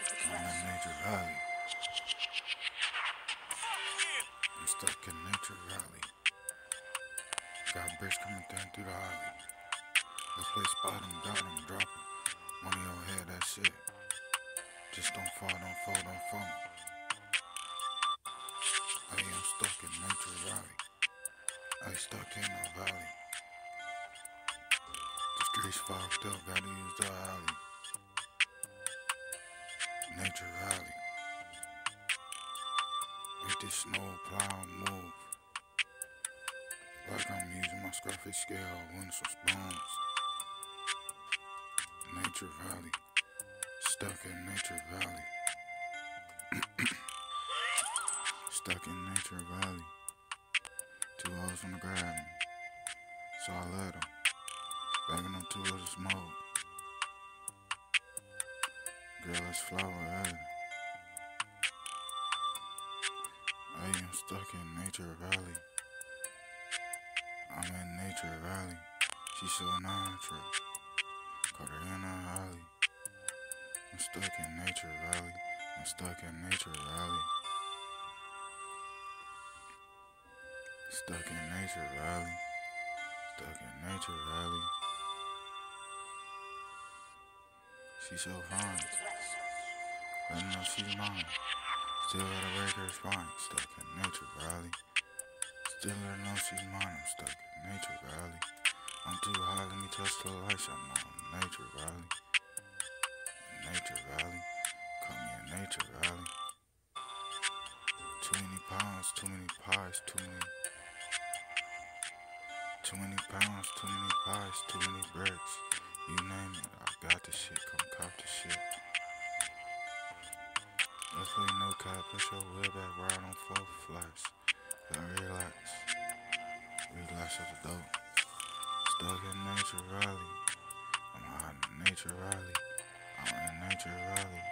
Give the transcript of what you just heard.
I'm in Nature Valley. I'm stuck in Nature Valley. Got bricks coming down through the alley. Let's play spot 'em, got 'em, drop 'em. Money on head, that shit. Just don't fall, don't fall, don't fall. I am stuck in Nature Valley. I stuck in the valley. The streets fogged up, gotta use the alley. Nature Valley. Make this snow plow move. Like I'm using my Scarface scale, winning some spoons. Nature Valley. Stuck in Nature Valley. Stuck in Nature Valley. Two hoes wanna grab me, so I let them. Bagging them two of the smoke. Girl, let's fly wherever. I am stuck in Nature Valley. I'm in Nature Valley. She's so natural. Caught her in a alley. I'm stuck in Nature Valley. I'm stuck in Nature Valley. Stuck in Nature Valley. Stuck in Nature Valley. She's so fine. Let her know she's mine. Still gotta break her spine. Stuck in Nature Valley. Still let her know she's mine. I'm stuck in Nature Valley. I'm too high, let me touch the lights. I'm on Nature Valley. Nature Valley. Call me in Nature Valley. Too many pounds, too many pies, too many pounds, too many pies, too many bricks. You name it, I got the shit, come cop the shit. Let's play no cap, push your wheel back, ride on 4 flats. Then relax at the dope. Stuck in Nature Valley. I'm hiding in Nature Valley. I'm in Nature Valley.